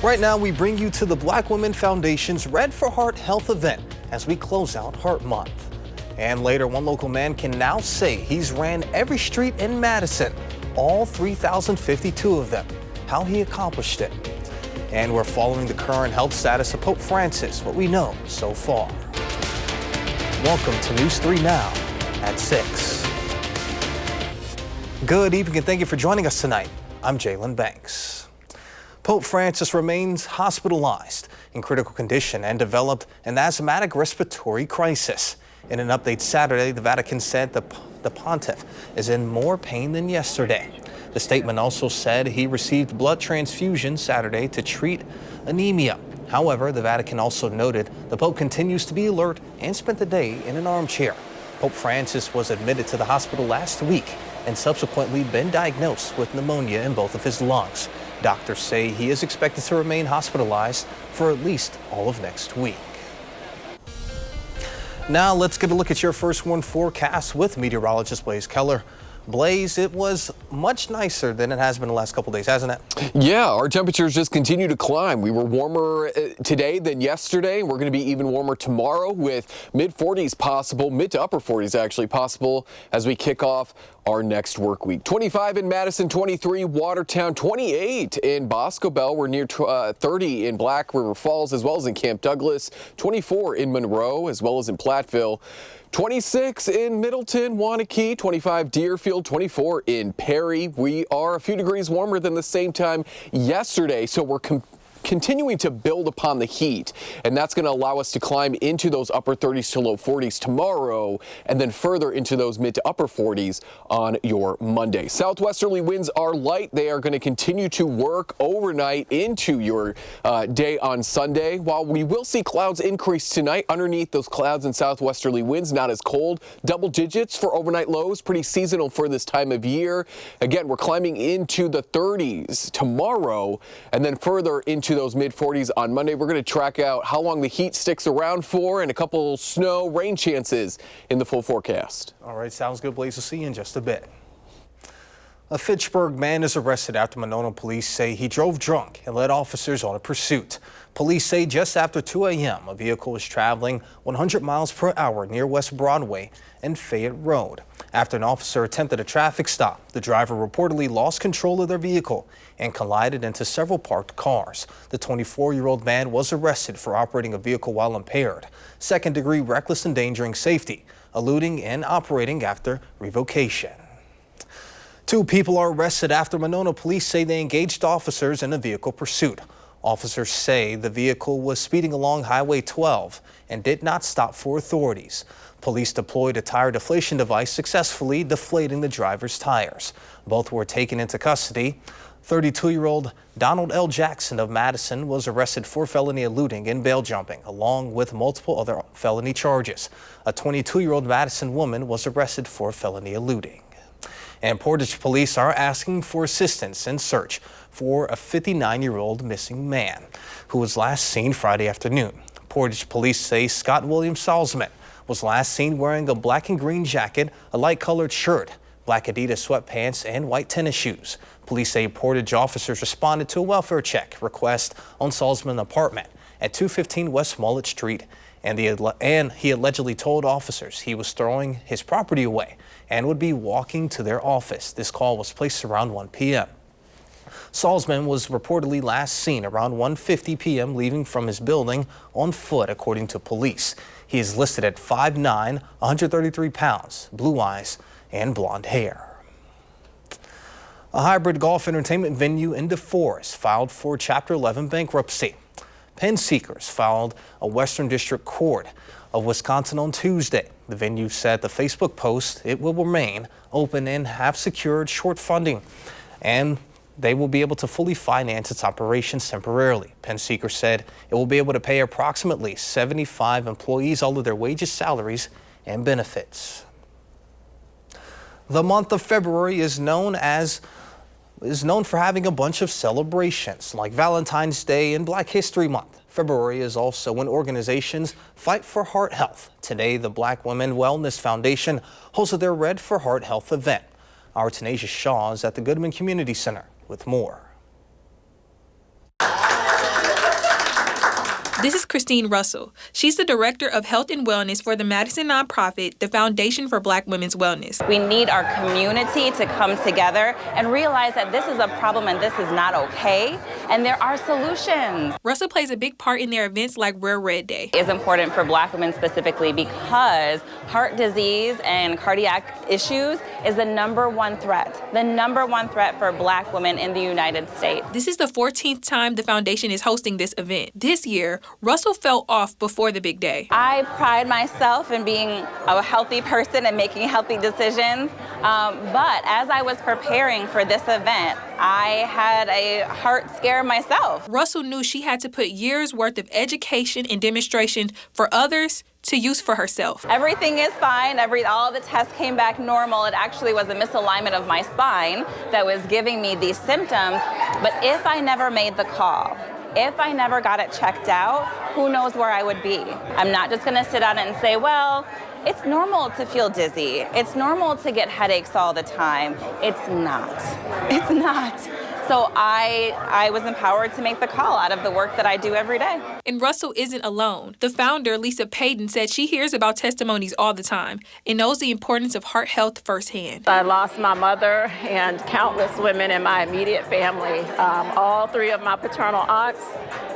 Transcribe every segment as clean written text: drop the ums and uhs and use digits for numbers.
Right now, we bring you to the Black Women Foundation's Red for Heart Health event as we close out Heart Month. And later, one local man can now say he's ran every street in Madison, all 3,052 of them, how he accomplished it. And we're following the current health status of Pope Francis, what we know so far. Welcome to News 3 Now at 6. Good evening and thank you for joining us tonight. I'm Jalen Banks. Pope Francis remains hospitalized in critical condition and developed an asthmatic respiratory crisis. In an update Saturday, the Vatican said the pontiff is in more pain than yesterday. The statement also said he received blood transfusion Saturday to treat anemia. However, the Vatican also noted the Pope continues to be alert and spent the day in an armchair. Pope Francis was admitted to the hospital last week and subsequently been diagnosed with pneumonia in both of his lungs. Doctors say he is expected to remain hospitalized for at least all of next week. Now let's get a look at your first warn forecast with meteorologist Blaze Keller. Blaze, it was much nicer than it has been the last couple days, hasn't it? Yeah, our temperatures just continue to climb. We were warmer today than yesterday. We're going to be even warmer tomorrow with mid-40s possible, mid to upper 40s actually possible as we kick off our next work week. 25 in Madison, 23 Watertown, 28 in Bosco Bell. We're near 30 in Black River Falls as well as in Camp Douglas, 24 in Monroe as well as in Platteville. 26 in Middleton, Waunakee, 25 Deerfield, 24 in Perry. We are a few degrees warmer than the same time yesterday, so we're continuing to build upon the heat, and that's going to allow us to climb into those upper 30s to low 40s tomorrow, and then further into those mid to upper 40s on your Monday. Southwesterly winds are light. They are going to continue to work overnight into your day on Sunday. While we will see clouds increase tonight, underneath those clouds and southwesterly winds, not as cold. Double digits for overnight lows, pretty seasonal for this time of year. Again, we're climbing into the 30s tomorrow, and then further into those mid-40s on Monday. We're going to track out how long the heat sticks around for and a couple snow, rain chances in the full forecast. All right, sounds good, Blaze. We'll see you in just a bit. A Fitchburg man is arrested after Monona police say he drove drunk and led officers on a pursuit. Police say just after 2 a.m., a vehicle was traveling 100 miles per hour near West Broadway and Fayette Road. After an officer attempted a traffic stop, the driver reportedly lost control of their vehicle and collided into several parked cars. The 24-year-old man was arrested for operating a vehicle while impaired, second-degree reckless endangering safety, eluding and operating after revocation. 2 people are arrested after Monona police say they engaged officers in a vehicle pursuit. Officers say the vehicle was speeding along Highway 12 and did not stop for authorities. Police deployed a tire deflation device, successfully deflating the driver's tires. Both were taken into custody. 32-year-old Donald L. Jackson of Madison was arrested for felony eluding and bail jumping, along with multiple other felony charges. A 22-year-old Madison woman was arrested for felony eluding. And Portage police are asking for assistance in search for a 59-year-old missing man who was last seen Friday afternoon. Portage police say Scott William Salzman was last seen wearing a black and green jacket, a light-colored shirt, black Adidas sweatpants, and white tennis shoes. Police say Portage officers responded to a welfare check request on Salzman's apartment at 215 West Mullet Street, and he allegedly told officers he was throwing his property away and would be walking to their office. This call was placed around 1 p.m. Salzman was reportedly last seen around 1:50 p.m. leaving from his building on foot, according to police. He is listed at 5'9", 133 pounds, blue eyes, and blonde hair. A hybrid golf entertainment venue in DeForest filed for Chapter 11 bankruptcy. Penn Seekers filed a Western District Court of Wisconsin on Tuesday. The venue said the Facebook post it will remain open and have secured short funding, and they will be able to fully finance its operations temporarily. Penn Seekers said it will be able to pay approximately 75 employees all of their wages, salaries, and benefits. The month of February is known for having a bunch of celebrations like Valentine's Day and Black History Month. February is also when organizations fight for heart health. Today, the Black Women Wellness Foundation hosted their Red for Heart Health event. Our Tenasia Shaw is at the Goodman Community Center with more. This is Christine Russell. She's the Director of Health and Wellness for the Madison nonprofit, the Foundation for Black Women's Wellness. We need our community to come together and realize that this is a problem and this is not okay, and there are solutions. Russell plays a big part in their events like Rare Red Day. It's important for Black women specifically because heart disease and cardiac issues is the #1 threat. The #1 threat for Black women in the United States. This is the 14th time the foundation is hosting this event. This year, Russell fell off before the big day. I pride myself in being a healthy person and making healthy decisions, but as I was preparing for this event, I had a heart scare myself. Russell knew she had to put years' worth of education and demonstration for others to use for herself. Everything is fine. All the tests came back normal. It actually was a misalignment of my spine that was giving me these symptoms. But if I never made the call, if I never got it checked out, who knows where I would be? I'm not just going to sit down and say, well, it's normal to feel dizzy. It's normal to get headaches all the time. It's not. It's not. So I was empowered to make the call out of the work that I do every day. And Russell isn't alone. The founder, Lisa Payton, said she hears about testimonies all the time and knows the importance of heart health firsthand. I lost my mother and countless women in my immediate family. All 3 of my paternal aunts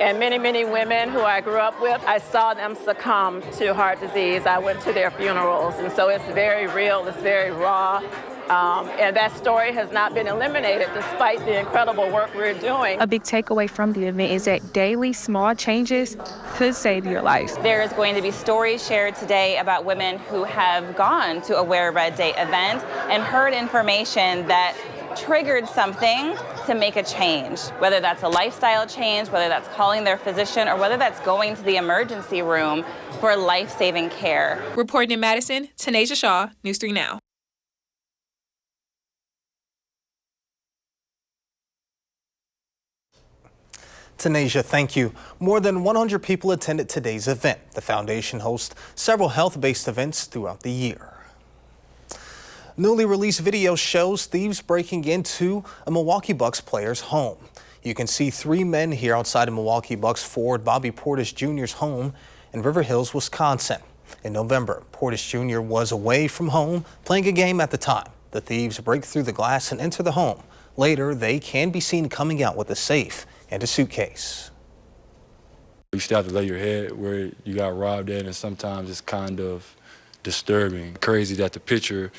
and many, many women who I grew up with, I saw them succumb to heart disease. I went to their funerals, and so it's very real, it's very raw. And that story has not been eliminated despite the incredible work we're doing. A big takeaway from the event is that daily small changes could save your life. There is going to be stories shared today about women who have gone to a Wear Red Day event and heard information that triggered something to make a change, whether that's a lifestyle change, whether that's calling their physician, or whether that's going to the emergency room for life-saving care. Reporting in Madison, Tanasia Shaw, News 3 Now. Tanasia, thank you. More than 100 people attended today's event. The foundation hosts several health-based events throughout the year. Newly released video shows thieves breaking into a Milwaukee Bucks player's home. You can see 3 men here outside of Milwaukee Bucks forward Bobby Portis Jr.'s home in River Hills, Wisconsin. In November, Portis Jr. was away from home playing a game at the time. The thieves break through the glass and enter the home. Later, they can be seen coming out with a safe and a suitcase. You still have to lay your head where you got robbed at, and sometimes it's kind of disturbing. Crazy that the picture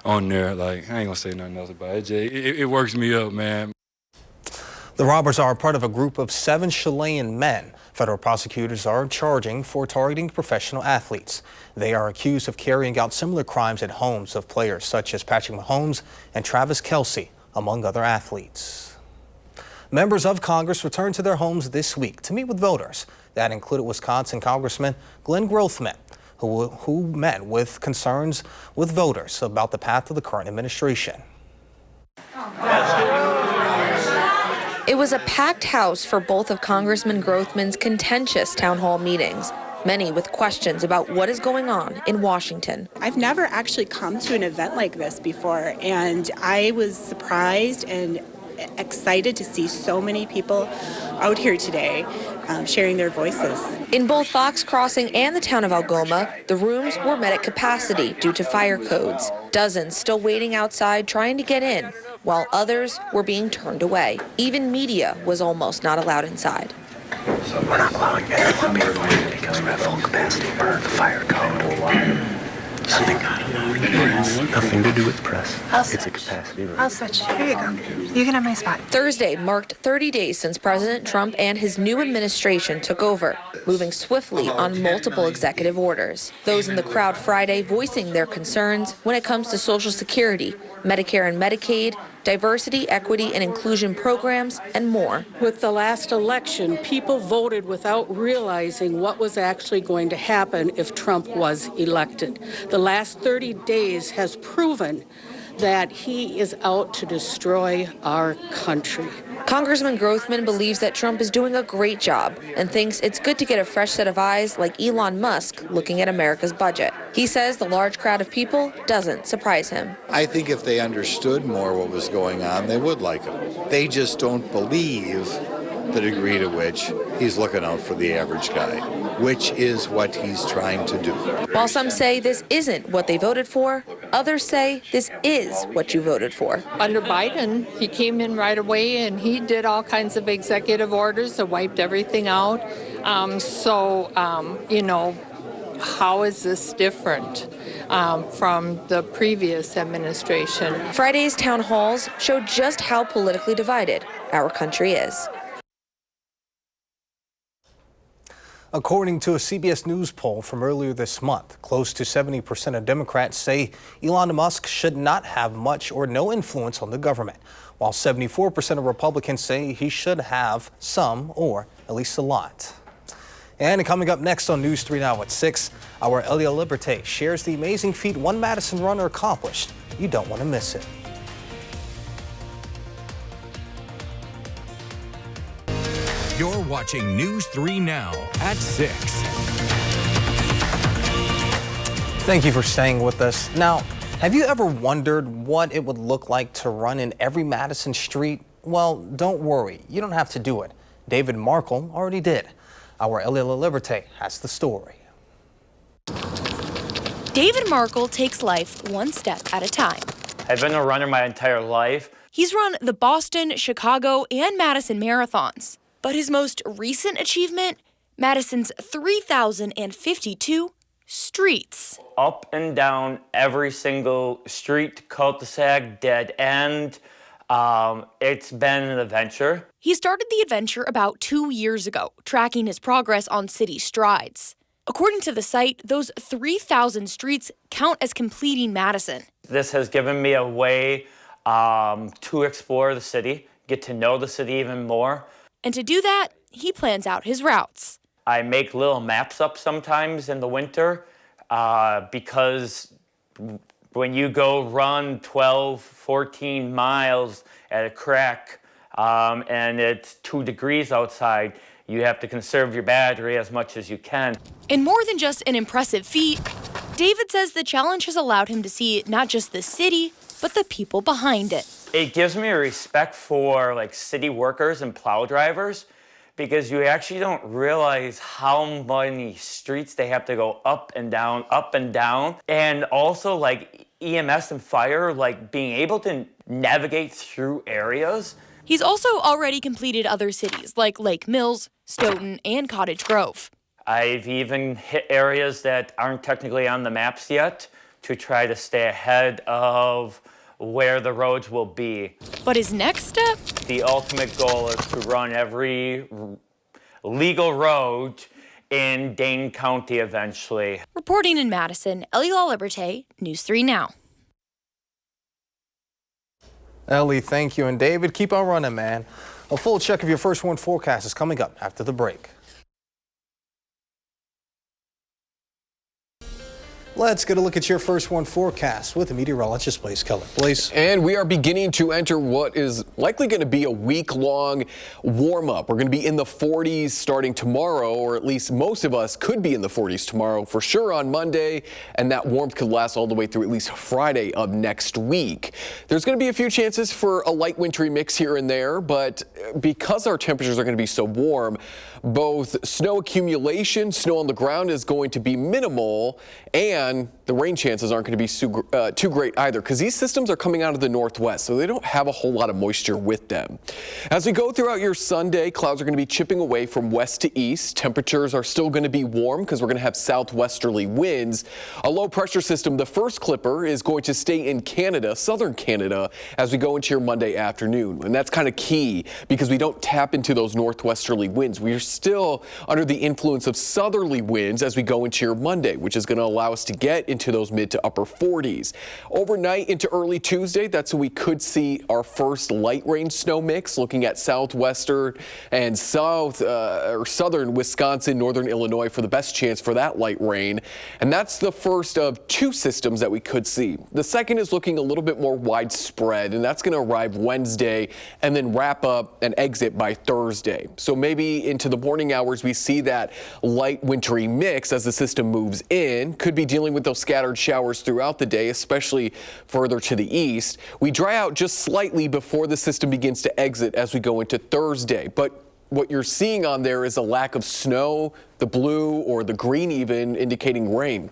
on there, like, I ain't gonna say nothing else about it. It works me up, man. The robbers are part of a group of 7 Chilean men. Federal prosecutors are charging for targeting professional athletes. They are accused of carrying out similar crimes at homes of players such as Patrick Mahomes and Travis Kelce, among other athletes. Members of Congress returned to their homes this week to meet with voters. That included Wisconsin Congressman Glenn Grothman, who met with concerns with voters about the path of the current administration. It was a packed house for both of Congressman Grothman's contentious town hall meetings, many with questions about what is going on in Washington. I've never actually come to an event like this before, and I was surprised and excited to see so many people out here today sharing their voices. In both Fox Crossing and the town of Algoma, the rooms were met at capacity due to fire codes. Dozens still waiting outside trying to get in, while others were being turned away. Even media was almost not allowed inside. We're not allowing anyone people in because we're at full capacity for the fire code. Nothing to do with press. It's a capacity room. I'll switch. Here you go. You can have my spot. Thursday marked 30 days since President Trump and his new administration took over, moving swiftly on multiple executive orders. Those in the crowd Friday voicing their concerns when it comes to Social Security, Medicare and Medicaid, diversity, equity, and inclusion programs, and more. With the last election, people voted without realizing what was actually going to happen if Trump was elected. The last 30 days has proven that he is out to destroy our country. Congressman Grothman believes that Trump is doing a great job and thinks it's good to get a fresh set of eyes like Elon Musk looking at America's budget. He says the large crowd of people doesn't surprise him. I think if they understood more what was going on, they would like him. They just don't believe the degree to which he's looking out for the average guy, which is what he's trying to do. While some say this isn't what they voted for, others say this is what you voted for. Under Biden, he came in right away and he did all kinds of executive orders that wiped everything out. You know, how is this different from the previous administration? Friday's town halls show just how politically divided our country is. According to a CBS News poll from earlier this month, close to 70% of Democrats say Elon Musk should not have much or no influence on the government, while 74% of Republicans say he should have some or at least a lot. And coming up next on News 3 Now at 6, our Elia Liberté shares the amazing feat one Madison runner accomplished. You don't want to miss it. You're watching News 3 Now at 6. Thank you for staying with us. Now, have you ever wondered what it would look like to run in every Madison street? Well, don't worry. You don't have to do it. David Markle already did. Our Elia Liberté has the story. David Markle takes life one step at a time. I've been a runner my entire life. He's run the Boston, Chicago, and Madison marathons. But his most recent achievement, Madison's 3,052 streets. Up and down every single street, cul-de-sac, dead end. It's been an adventure. He started the adventure about 2 years ago, tracking his progress on city strides. According to the site, those 3,000 streets count as completing Madison. This has given me a way to explore the city, get to know the city even more. And to do that, he plans out his routes. I make little maps up sometimes in the winter because when you go run 12, 14 miles at a crack and it's 2 degrees outside, you have to conserve your battery as much as you can. And more than just an impressive feat, David says the challenge has allowed him to see not just the city, but the people behind it. It gives me a respect for like city workers and plow drivers because you actually don't realize how many streets they have to go up and down, up and down. And also like EMS and fire, like being able to navigate through areas. He's also already completed other cities like Lake Mills, Stoughton, and Cottage Grove. I've even hit areas that aren't technically on the maps yet to try to stay ahead of where the roads will be. But his next step? The ultimate goal is to run every legal road in Dane County eventually. Reporting in Madison, Elia Liberté, News 3 Now. Ellie, thank you. And David, keep on running, man. A full check of your First One forecast is coming up after the break. Let's get a look at your First One forecast with the meteorologist Blaze Keller. Blaze. And we are beginning to enter what is likely going to be a week-long warm-up. We're going to be in the 40s starting tomorrow, or at least most of us could be in the 40s tomorrow for sure on Monday, and that warmth could last all the way through at least Friday of next week. There's going to be a few chances for a light wintry mix here and there, but because our temperatures are going to be so warm, both snow accumulation, snow on the ground is going to be minimal, and the rain chances aren't going to be too great either because these systems are coming out of the northwest, so they don't have a whole lot of moisture with them. As we go throughout your Sunday, clouds are going to be chipping away from west to east. Temperatures are still going to be warm because we're going to have southwesterly winds. A low pressure system, the first clipper, is going to stay in Canada, southern Canada, as we go into your Monday afternoon. And that's kind of key because we don't tap into those northwesterly winds. We are still under the influence of southerly winds as we go into your Monday, which is going to allow us to get into those mid to upper 40s. Overnight into early Tuesday, that's when we could see our first light rain snow mix, looking at southwestern and southern Wisconsin, northern Illinois for the best chance for that light rain. And that's the first of two systems that we could see. The second is looking a little bit more widespread, and that's going to arrive Wednesday and then wrap up and exit by Thursday. So maybe into the morning hours, we see that light wintry mix as the system moves in. Could be dealing with those scattered showers throughout the day, especially further to the east. We dry out just slightly before the system begins to exit as we go into Thursday. But what you're seeing on there is a lack of snow, the blue or the green even indicating rain.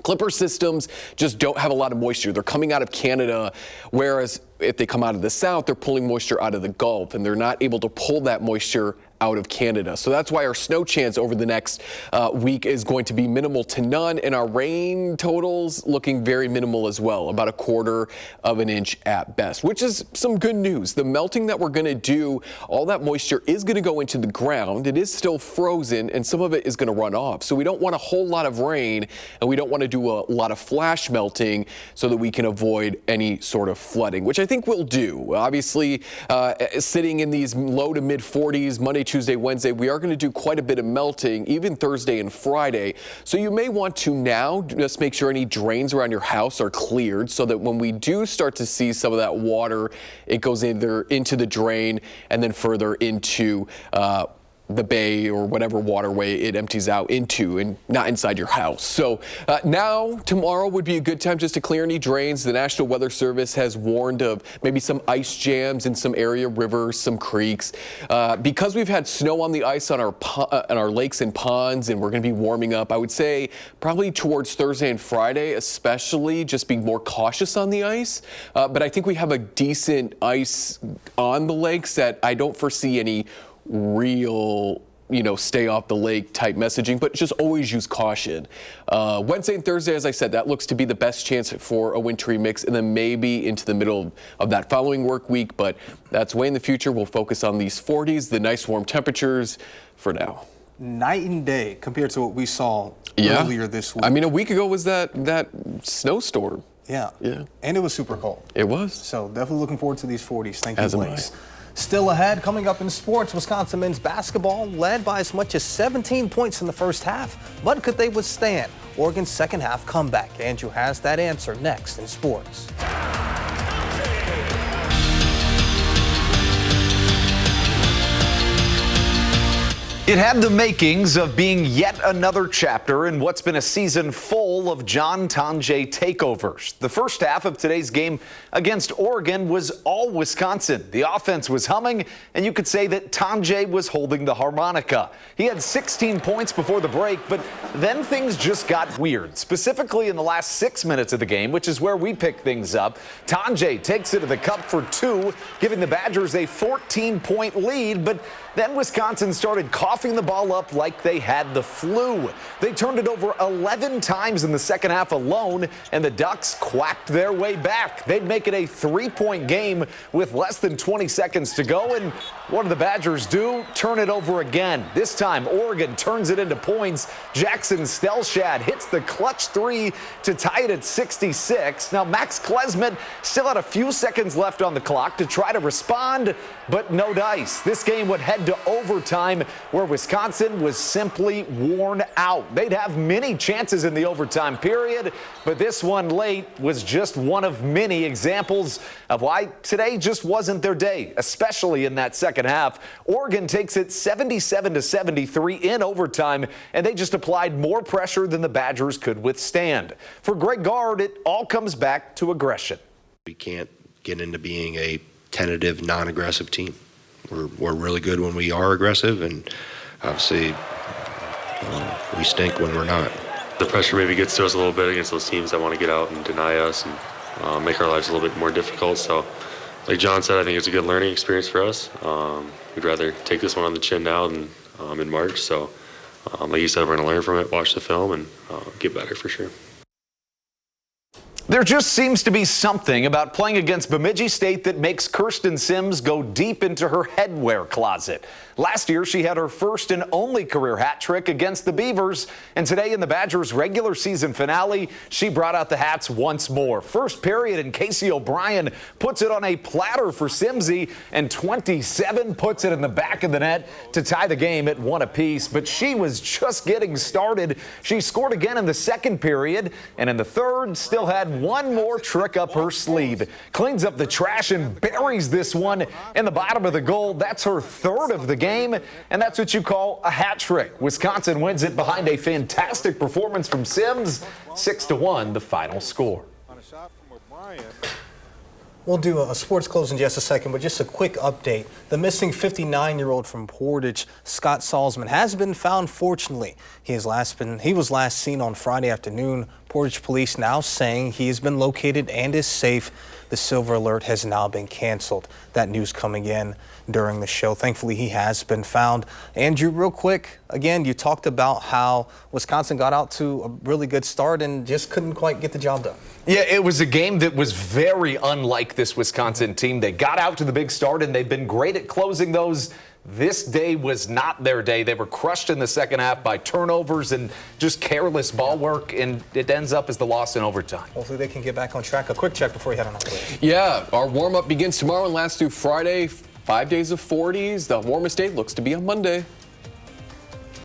Clipper systems just don't have a lot of moisture. They're coming out of Canada, whereas if they come out of the south, they're pulling moisture out of the Gulf, and they're not able to pull that moisture out of Canada. So that's why our snow chance over the next week is going to be minimal to none, and our rain totals looking very minimal as well, about 1/4 of an inch at best, which is some good news. The melting that we're going to do, all that moisture is going to go into the ground. It is still frozen, and some of it is going to run off. So we don't want a whole lot of rain, and we don't want to do a lot of flash melting so that we can avoid any sort of flooding, which I think we'll do. Obviously, sitting in these low to mid 40s, Monday, Tuesday, Wednesday, we are going to do quite a bit of melting, even Thursday and Friday. So you may want to now just make sure any drains around your house are cleared so that when we do start to see some of that water, it goes either into the drain and then further into the bay or whatever waterway it empties out into, and not inside your house. So now, tomorrow would be a good time just to clear any drains. The National Weather Service has warned of maybe some ice jams in some area rivers, some creeks. Because we've had snow on the ice on our lakes and ponds, and we're going to be warming up, I would say probably towards Thursday and Friday, especially just being more cautious on the ice. But I think we have a decent ice on the lakes that I don't foresee any real, stay off the lake type messaging, but just always use caution. Wednesday and Thursday, as I said, that looks to be the best chance for a wintry mix, and then maybe into the middle of that following work week, but that's way in the future. We'll focus on these 40s, the nice warm temperatures for now. Night and day compared to what we saw earlier this week. I mean, a week ago was that snowstorm. Yeah. And it was super cold. It was. So definitely looking forward to these 40s. Thank you, Blaze. As am I. Still ahead, coming up in sports, Wisconsin men's basketball led by as much as 17 points in the first half. But could they withstand Oregon's second half comeback? Andrew has that answer next in sports. It had the makings of being yet another chapter in what's been a season full of John Tonje takeovers. The first half of today's game against Oregon was all Wisconsin. The offense was humming, and you could say that Tonje was holding the harmonica. He had 16 points before the break, but then things just got weird. Specifically in the last 6 minutes of the game, which is where we pick things up, Tonje takes it to the cup for 2, giving the Badgers a 14-point lead, but then Wisconsin started coughing the ball up like they had the flu. They turned it over 11 times in the second half alone, and the Ducks quacked their way back. They'd make it a 3-point game with less than 20 seconds to go, and what do the Badgers do? Turn it over again. This time, Oregon turns it into points. Jackson Stelshad hits the clutch 3 to tie it at 66. Now, Max Klesmet still had a few seconds left on the clock to try to respond, but no dice. This game would head to overtime, where Wisconsin was simply worn out. They'd have many chances in the overtime period, but this one late was just one of many examples of why today just wasn't their day, especially in that second half. Oregon takes it 77-73 in overtime, and they just applied more pressure than the Badgers could withstand. For Greg Gard, it all comes back to aggression. We can't get into being a tentative, non-aggressive team. We're really good when we are aggressive, and obviously we stink when we're not. The pressure maybe gets to us a little bit against those teams that want to get out and deny us and make our lives a little bit more difficult. So, like John said, I think it's a good learning experience for us. We'd rather take this one on the chin now than in March. So, like you said, we're going to learn from it, watch the film, and get better for sure. There just seems to be something about playing against Bemidji State that makes Kirsten Sims go deep into her headwear closet. Last year, she had her first and only career hat trick against the Beavers, and today in the Badgers' regular season finale, she brought out the hats once more. First period, and Casey O'Brien puts it on a platter for Simsy, and 27 puts it in the back of the net to tie the game at 1 apiece. But she was just getting started. She scored again in the second period, and in the third, still had one more trick up her sleeve. Cleans up the trash and buries this one in the bottom of the goal. That's her third of the game, and that's what you call a hat trick. Wisconsin wins it behind a fantastic performance from Sims. 6-1, the final score. We'll do a sports close in just a second, but just a quick update. The missing 59-year-old from Portage, Scott Salzman, has been found, fortunately. He was last seen on Friday afternoon. Portage police now saying he has been located and is safe. The Silver Alert has now been canceled. That news coming in during the show. Thankfully, he has been found. Andrew, real quick, again, you talked about how Wisconsin got out to a really good start and just couldn't quite get the job done. Yeah, it was a game that was very unlike this Wisconsin team. They got out to the big start, and they've been great at closing those. This day was not their day. They were crushed in the second half by turnovers and just careless ball work, and it ends up as the loss in overtime. Hopefully they can get back on track. A quick check before you head on out. Yeah, our warm-up begins tomorrow and lasts through Friday. 5 days of 40s. The warmest day looks to be on Monday.